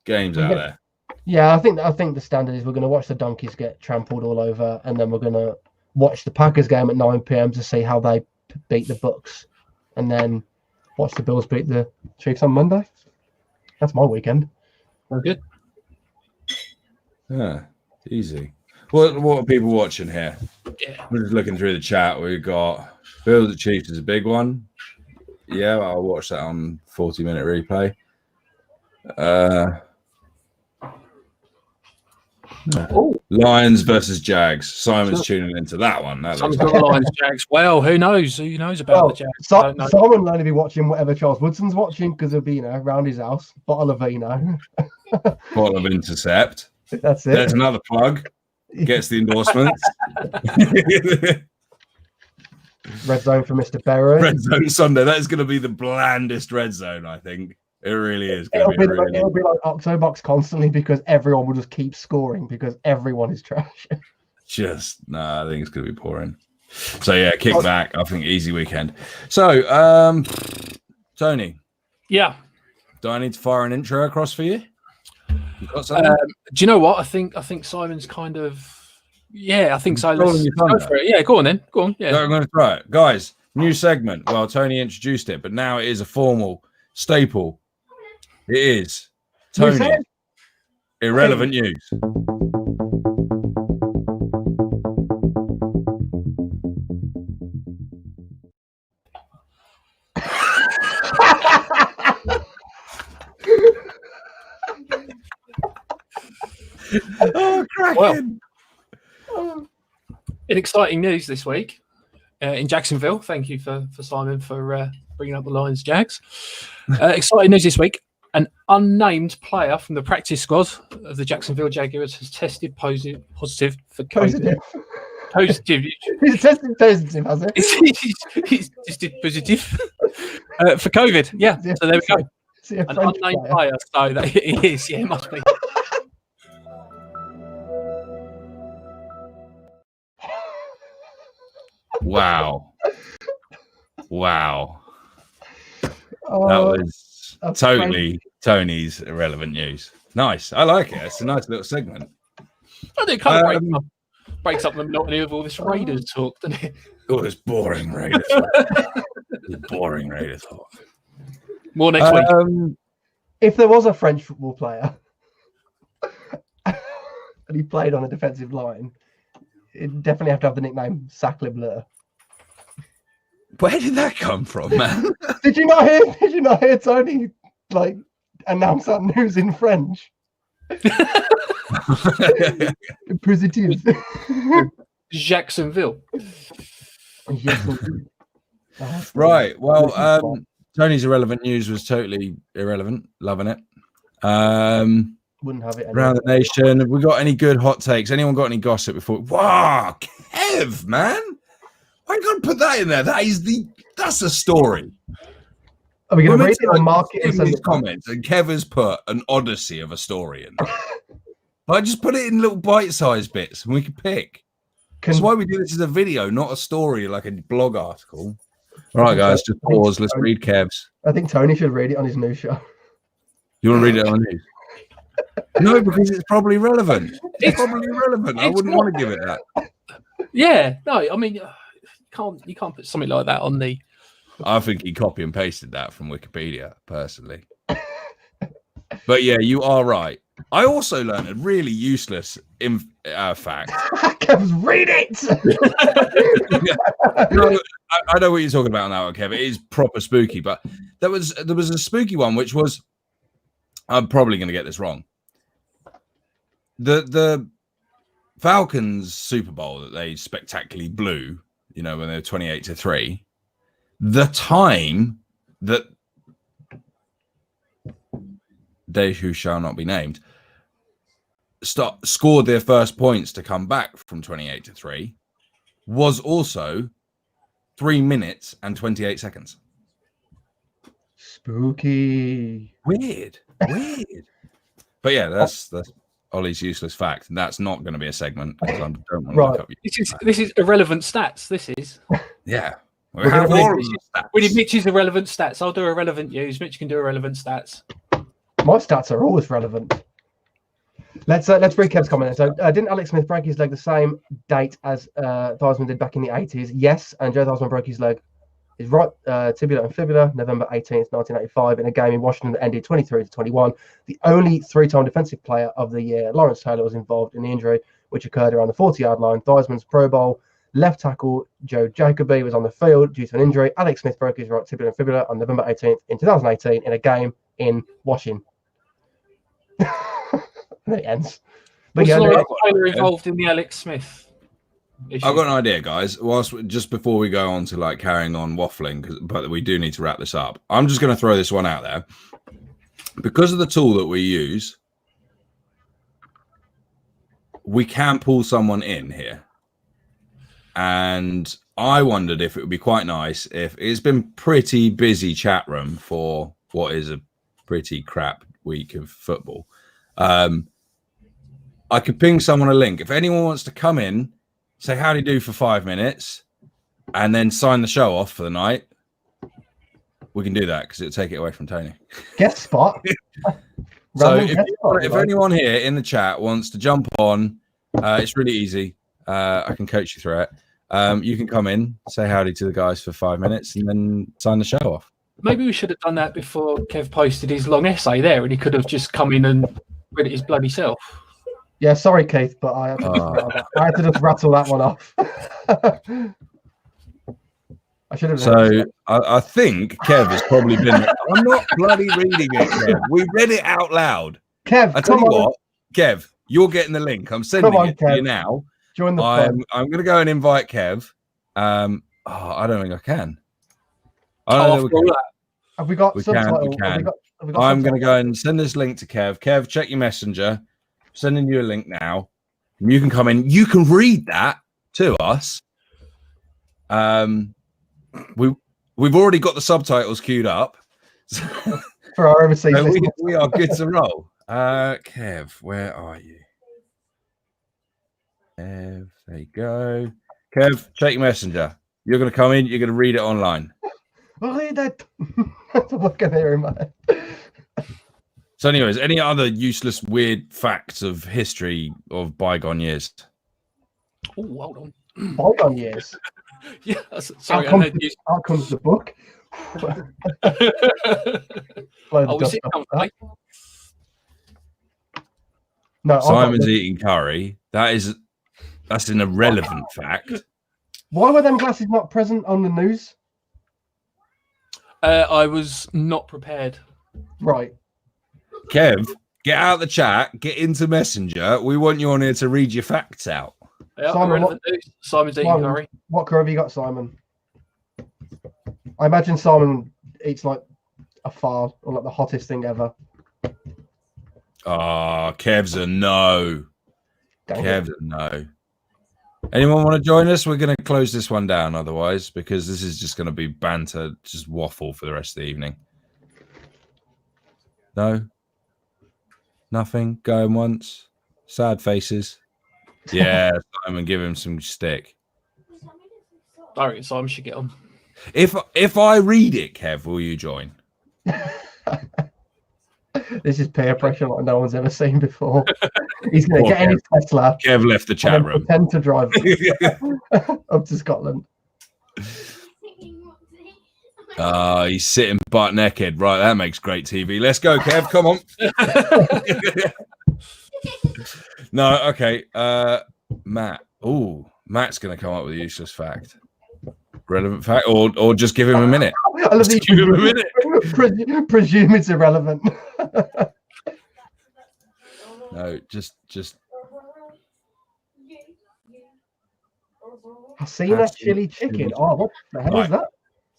games out there. Yeah, I think the standard is we're going to watch the Donkeys get trampled all over, and then we're going to watch the Packers game at 9 p.m. to see how they beat the Bucks, and then watch the Bills beat the Chiefs on Monday. That's my weekend. Very good. Yeah, easy. What are people watching here? Yeah. I'm just looking through the chat. We've got Bills at Chiefs is a big one. Yeah, I'll watch that on 40-minute replay. Lions versus Jags. Simon's tuning into that one. Simon's got the Lions, Jags. Well, who knows? Who knows about the Jags? Simon will only be watching whatever Charles Woodson's watching because he'll be, around his house. Bottle of vino. Bottle of Intercept. That's it. There's another plug. Gets the endorsements. Red Zone for Mr. Berry. Red Zone Sunday. That is going to be the blandest Red Zone, I think. It really is. It'll be like Octobox constantly because everyone will just keep scoring because everyone is trash. I think it's going to be boring. So yeah, kick back. I think easy weekend. So, Tony. Yeah. Do I need to fire an intro across for you? You got something? Do you know what? I think Simon's kind of. Yeah, I think so. Let's go for it. Yeah, go on then. Go on. Yeah. I'm going to throw it, guys. New segment. Well, Tony introduced it, but now it is a formal staple. It is Tony. Irrelevant news. Oh, cracking. Well, in exciting news this week in Jacksonville. Thank you for Simon for bringing up the Lions Jags. Exciting news this week. An unnamed player from the practice squad of the Jacksonville Jaguars has tested positive for COVID. Positive. He's tested positive, has he? He's tested positive for COVID. Yeah. So there we go. An unnamed player. So that it is. Yeah, it must be. Wow. That was totally Tony's irrelevant news. Nice. I like it. It's a nice little segment. I think it kind of breaks up the monotony of all this Raiders talk, doesn't it? All this boring Raiders talk. More next week. If there was a French football player and he played on a defensive line, it'd definitely have to have the nickname Sacre Bleu. Where did that come from, man? Did you not hear? Did you not hear Tony like announce that news in French? Positive. Jacksonville. Right. Well, Tony's irrelevant news was totally irrelevant. Loving it. Wouldn't have it Around the nation. Have we got any good hot takes? Anyone got any gossip before? Wow, Kev, man. Why you gotta put that in there? That's a story. Are we going to read it or mark it in these comments? And Kev has put an odyssey of a story in there. I just put it in little bite-sized bits and we can pick. That's why we do this as a video, not a story like a blog article. All right, guys, just pause. Let's read Kev's. I think Tony should read it on his new show. You want to read it on the news? No, because it's probably relevant. It's probably relevant. I wouldn't want to give it that. Yeah, no, I mean, you can't put something like that on the. I think he copy and pasted that from Wikipedia, personally. But yeah, you are right. I also learned a really useless fact. Kev's read it. No, I know what you're talking about now, Kev. It is proper spooky, but there was a spooky one, which was, I'm probably going to get this wrong. The Falcons Super Bowl that they spectacularly blew, when they were 28-3. The time that they who shall not be named scored their first points to come back from 28-3 was also 3 minutes and 28 seconds. Spooky. Weird. But yeah, that's Ollie's useless fact. And that's not going to be a segment because I don't want to look up. This is irrelevant stats. This is. Yeah. We have all of the stats. We did Mitch's irrelevant stats. I'll do irrelevant news. Mitch can do irrelevant stats. My stats are always relevant. Let's read Kev's comment. So, didn't Alex Smith break his leg the same date as Theismann did back in the 80s? Yes, and Joe Theismann broke his leg, his right tibia and fibula, November 18th, 1985, in a game in Washington that ended 23-21. The only three-time defensive player of the year, Lawrence Taylor, was involved in the injury, which occurred around the 40-yard line. Theismann's Pro Bowl left tackle Joe Jacoby was on the field due to an injury. Alex Smith broke his right tibia and fibula on November 18th in 2018 in a game in Washington. And it ends. But was Lawrence Taylor involved in the Alex Smith issue? I've got an idea, guys. Just before we go on to carrying on waffling, but we do need to wrap this up. I'm just going to throw this one out there. Because of the tool that we use, we can pull someone in here. And I wondered if it would be quite nice if it's been pretty busy chat room for what is a pretty crap week of football. I could ping someone a link. If anyone wants to come in, say how do you do for 5 minutes, and then sign the show off for the night, we can do that because it'll take it away from Tony. Guest spot. So if anyone here in the chat wants to jump on, it's really easy. I can coach you through it. You can come in, say howdy to the guys for 5 minutes, and then sign the show off. Maybe we should have done that before Kev posted his long essay there, and he could have just come in and read it his bloody self. Yeah, sorry, Keith, but I had to just rattle that one off. I should have. So I think Kev has probably been. I'm not bloody reading it, Kev. We read it out loud. Kev, I tell you what, Kev, you're getting the link. I'm sending it to you now. Join the I'm going to go and invite Kev. I don't think I can. Have we got subtitles? We can. I'm going to go and send this link to Kev. Kev, check your messenger. Sending you a link now. You can come in. You can read that to us. We've already got the subtitles queued up for our overseas. So we are good to roll. Kev, where are you? Kev, there you go. Kev, check your messenger. You're going to come in. You're going to read it online. Read it. That's all I can hear in my head. So, anyways, any other useless, weird facts of history of bygone years? Oh, hold on. Bygone years? Yeah, sorry. Out comes the book. No, Simon's eating curry. That's an irrelevant fact. Why were them glasses not present on the news? I was not prepared. Right. Kev, get out the chat, get into Messenger. We want you on here to read your facts out. Yeah, Simon, irrelevant news. Simon's eating curry. What curry have you got, Simon? I imagine Simon eats like a far or like the hottest thing ever. Oh, Kev's a no. Dang Kev's a no. Anyone want to join us? We're going to close this one down otherwise, because this is just going to be banter, just waffle for the rest of the evening. No? Nothing? Going once? Sad faces? Yeah, Simon, give him some stick. I reckon Simon should get on. If I read it, Kev, will you join? This is peer pressure like no one's ever seen before. He's going to get in his Tesla. Kev left the chat room. Pretend to drive up to Scotland. He's sitting butt naked. Right, that makes great TV. Let's go, Kev. Come on. No, okay. Matt. Oh, Matt's going to come up with a useless fact. Relevant fact, or just give him a minute. I love just give him a minute. Presume it's irrelevant. No, just. I've seen that chili chicken. Oh, what the hell is that?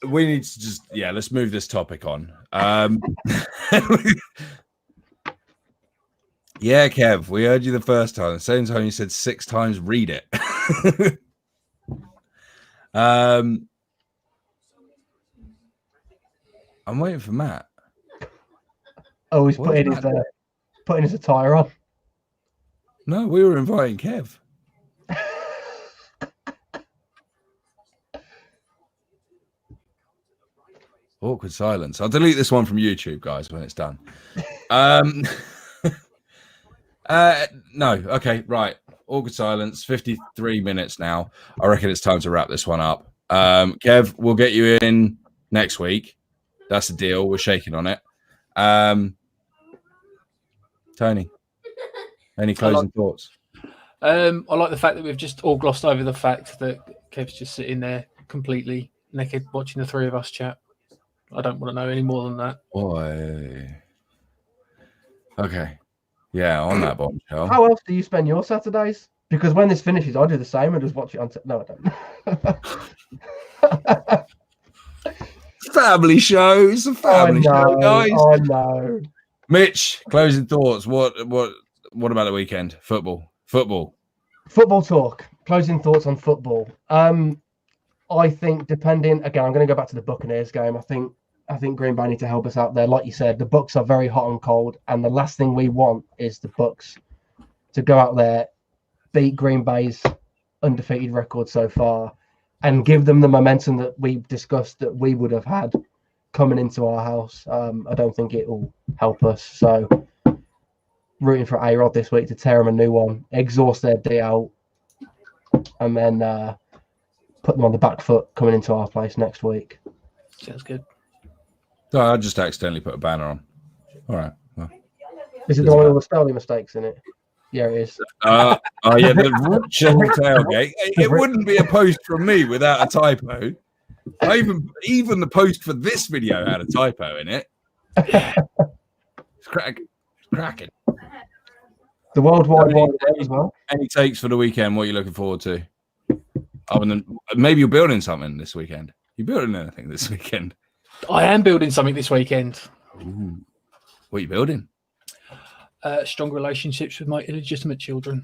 We need to just let's move this topic on. Yeah, Kev, we heard you the first time. The same time you said 6 times, read it. I'm waiting for Matt. Oh, he's putting his attire on. No, we were inviting Kev. Awkward silence. I'll delete this one from YouTube, guys, when it's done. No, okay, right. Awkward silence. 53 minutes now. I reckon it's time to wrap this one up. Kev, we'll get you in next week. That's the deal. We're shaking on it. Tony, any closing thoughts? I like the fact that we've just all glossed over the fact that Kev's just sitting there completely naked watching the three of us chat. I don't want to know any more than that. Boy. Okay. Yeah, on that bombshell. How else do you spend your Saturdays? Because when this finishes, I'll do the same and just watch it on. No, I don't. Family show. It's a family show, guys. I know. Mitch, closing thoughts. What about the weekend? Football talk. Closing thoughts on football. I think again, I'm going to go back to the Buccaneers game. I think Green Bay need to help us out there. Like you said, the Bucs are very hot and cold, and the last thing we want is the Bucs to go out there, beat Green Bay's undefeated record so far, and give them the momentum that we discussed that we would have had coming into our house. I don't think it will help us. So, rooting for A-Rod this week to tear them a new one, exhaust their D out, and then put them on the back foot coming into our place next week. Sounds good. So I just accidentally put a banner on. All right. Well, is it the one with all the spelling mistakes in it? Yeah, it is. Yeah, the Richard tailgate. It wouldn't be a post from me without a typo. Even the post for this video had a typo in it. It's cracking. The worldwide one as well. Any takes for the weekend? What are you looking forward to? Other than maybe you're building something this weekend. You building anything this weekend? I am building something this weekend. Ooh. What are you building? Strong relationships with my illegitimate children.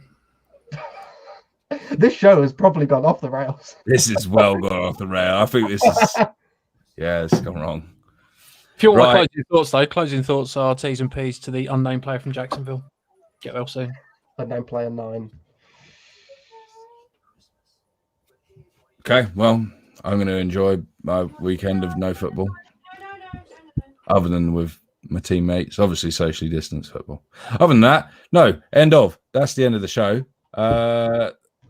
This show has probably gone off the rails. This is well gone off the rail. I think this is... Yeah, it's gone wrong. If you want my closing thoughts, though, closing thoughts are T's and P's to the unnamed player from Jacksonville. Get well soon. Unnamed player 9. Okay, well, I'm going to enjoy my weekend of no football. Other than with my teammates, obviously socially distanced football. Other than that, no, end of. That's the end of the show.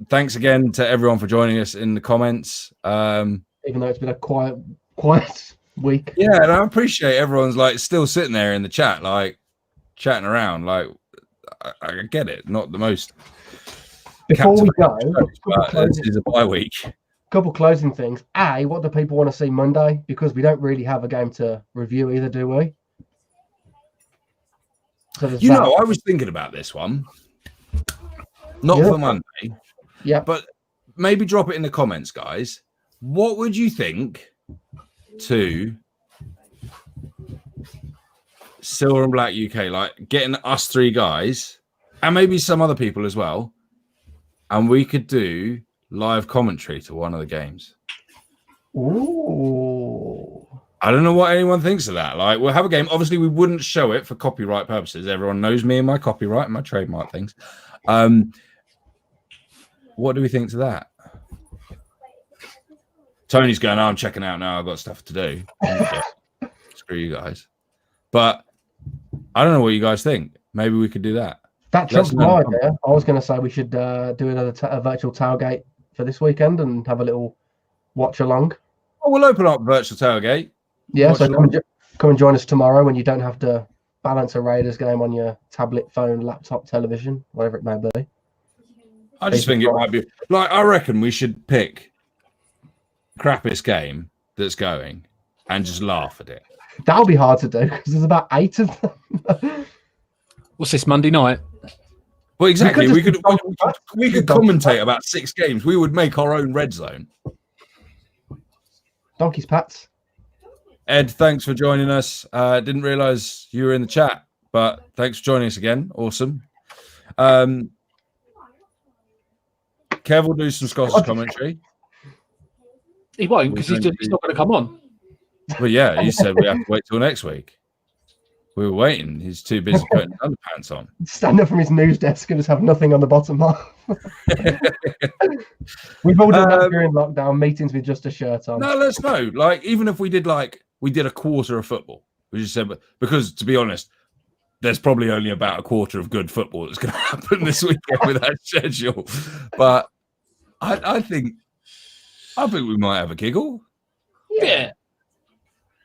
Thanks again to everyone for joining us in the comments. Even though it's been a quiet week. Yeah, and I appreciate everyone's like still sitting there in the chat, like chatting around. Like I get it, not the most. Before we go, this is a bye week. couple closing things. What do people want to see Monday? Because we don't really have a game to review either, do we? So I was thinking about this one. Not for Monday. Yeah. But maybe drop it in the comments, guys. What would you think to Silver and Black UK, like getting us 3 guys and maybe some other people as well, and we could do live commentary to one of the games? Ooh. I don't know what anyone thinks of that. Like, we'll have a game. Obviously, we wouldn't show it for copyright purposes. Everyone knows me and my copyright and my trademark things. What do we think to that? Tony's going, I'm checking out now. I've got stuff to do. Screw you guys. But I don't know what you guys think. Maybe we could do that. That trumps my idea. I was going to say we should do another virtual tailgate for this weekend and have a little watch along. Oh, we'll open up virtual tailgate. Yeah, so come and join us tomorrow when you don't have to balance a Raiders game on your tablet, phone, laptop, television, whatever it may be. I just think it might be like, I reckon we should pick crappiest game that's going and just laugh at it. That'll be hard to do because there's about 8 of them. What's this, Monday night? Well, exactly. We could commentate about 6 games. We would make our own red zone. Donkey's Pats. Ed, thanks for joining us. Didn't realize you were in the chat, but thanks for joining us again. Awesome. Kev will do some Scottish commentary. He won't because he's not going to come on. Well, yeah, he said we have to wait till next week. We were waiting. He's too busy putting underpants on. Stand up from his news desk and just have nothing on the bottom half. We've all done that during lockdown, meetings with just a shirt on. No, let's know. Like, even if we did a quarter of football, we just said, because to be honest, there's probably only about a quarter of good football that's going to happen this weekend with that schedule. But I think we might have a giggle. Yeah.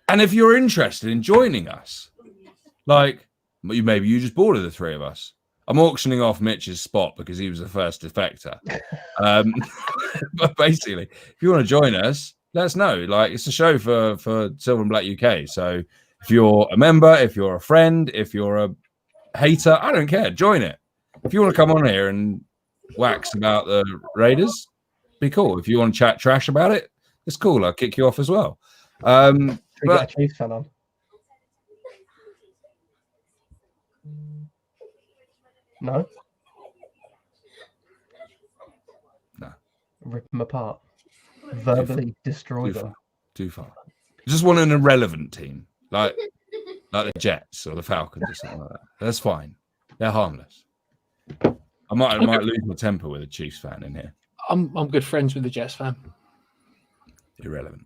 And if you're interested in joining us, like, maybe you just bored of the 3 of us. I'm auctioning off Mitch's spot because he was the first defector. But basically, if you want to join us, let us know. Like, it's a show for Silver and Black UK. So if you're a member, if you're a friend, if you're a hater, I don't care. Join it. If you want to come on here and wax about the Raiders, be cool. If you want to chat trash about it, it's cool. I'll kick you off as well. We get a Chiefs fan on. No. Rip them apart. Verbally destroy them. Too far. Just want an irrelevant team, like the Jets or the Falcons or something like that. That's fine. They're harmless. I might lose my temper with a Chiefs fan in here. I'm good friends with the Jets fan. Irrelevant.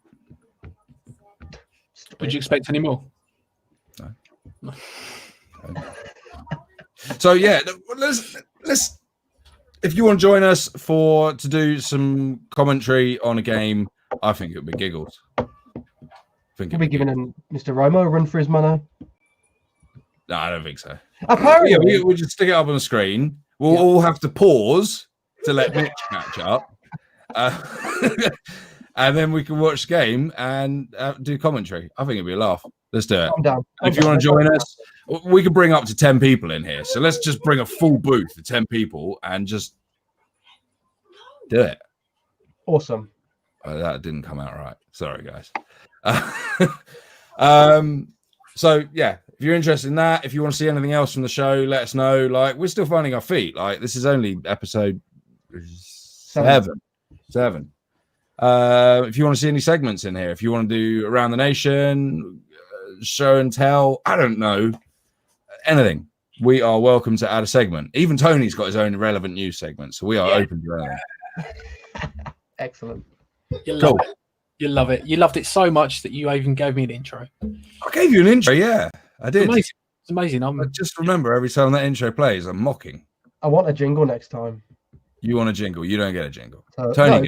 Would you expect any more? No. So yeah, let's. If you want to join us to do some commentary on a game, I think it would be giggles. Can we giving Mr. Romo a run for his money? No, I don't think so. Apparently, we'll just stick it up on the screen. We'll all have to pause to let Mitch catch up, and then we can watch the game and do commentary. I think it'd be a laugh. Let's do it. If you want to join us, we could bring up to 10 people in here. So let's just bring a full booth of 10 people and just do it. Awesome. Oh, that didn't come out right. Sorry, guys. So yeah, if you're interested in that, if you want to see anything else from the show, let us know. Like, we're still finding our feet. Like, this is only episode 7. If you want to see any segments in here, if you want to do Around the Nation, show and tell, I don't know, anything, we are welcome to add a segment. Even Tony's got his own irrelevant news segment, so we are open to anything. Excellent. You'll love it. You loved it so much that you even gave me an intro. I gave you an intro, yeah, I did. It's amazing. I just remember every time that intro plays, I'm mocking. I want a jingle next time. You want a jingle? You don't get a jingle. Tony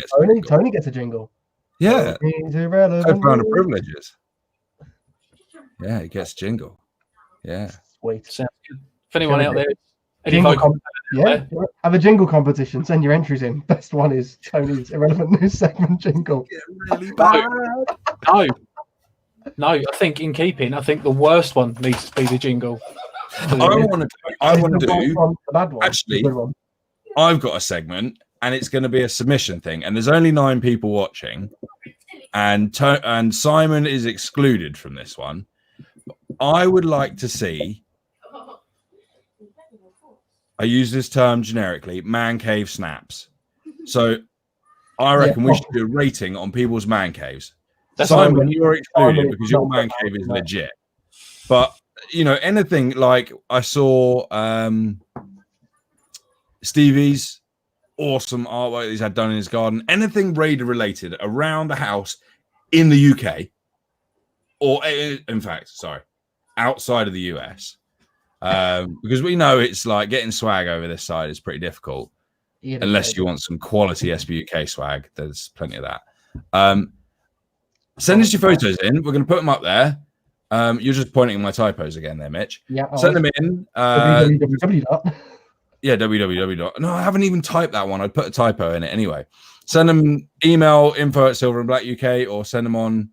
gets a jingle. Yeah. Co-founder Co privileges. Yeah, he gets jingle. Yeah. Sweet. Sounds good. If anyone out there Any Jingle vocal- yeah, have a jingle competition. Send your entries in. Best one is Tony's irrelevant news segment jingle. Really bad. No, I think in keeping, I think the worst one needs to be the jingle. I want to do. The bad one. Actually, The good one. I've got a segment, and it's going to be a submission thing. And there's only 9 people watching, and Simon is excluded from this one. I would like to see. I use this term generically. Man cave snaps. So I reckon we should do a rating on people's man caves. Simon, you're excluded because your man cave is legit. But anything like I saw Stevie's awesome artwork that he's had done in his garden. Anything Raider related around the house in the UK, or in fact, outside of the US, because we know it's like getting swag over this side is pretty difficult. Unless you want some quality SBUK swag, there's plenty of that. Send us your photos in. We're going to put them up there. You're just pointing at my typos again there, Mitch. Yeah. Send them in. www. Yeah, www. No, I haven't even typed that one. I'd put a typo in it anyway. Send them email info@silverandblackuk or send them on.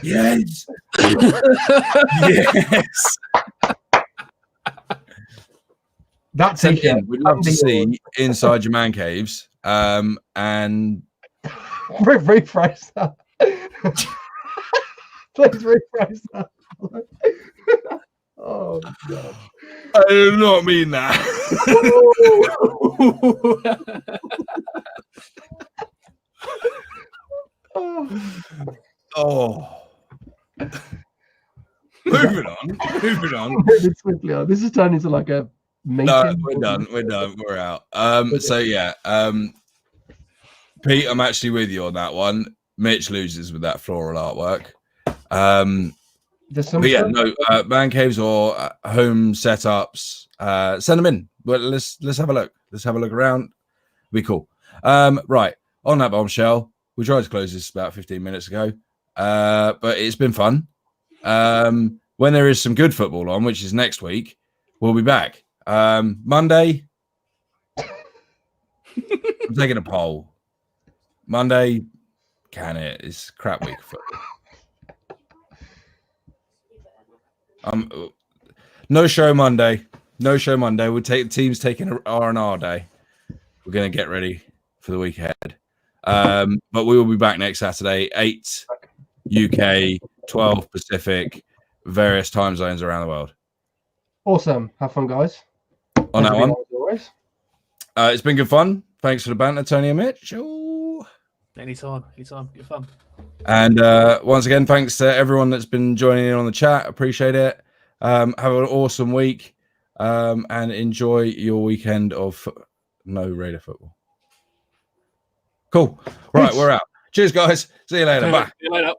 Yes. Yes. That's it. We'd love to see inside your man caves. And rephrase that. Please rephrase that. Oh God. I do not mean that. Oh. Moving on. Moving swiftly on. This is turning into like a meeting. No, we're done. We're out. So yeah. Pete, I'm actually with you on that one. Mitch loses with that floral artwork. Man caves or home setups. Send them in. Well, let's have a look. Let's have a look around. Be cool. Right. On that bombshell, we tried to close this about 15 minutes ago, but it's been fun. When there is some good football on, which is next week, we'll be back. Monday, I'm taking a poll. Monday, it's crap week for football. No show Monday. We'll take the team's taking an R&R day. We're going to get ready for the week ahead. But we will be back next Saturday, 8 UK, 12 Pacific, various time zones around the world. Awesome. Have fun, guys. On that one. It's been good fun. Thanks for the banter, Tony and Mitch. Anytime. Good fun. And once again, thanks to everyone that's been joining in on the chat. Appreciate it. Have an awesome week and enjoy your weekend of no Raider football. Cool. Right, we're out. Cheers, guys. See you later. Bye. See you later.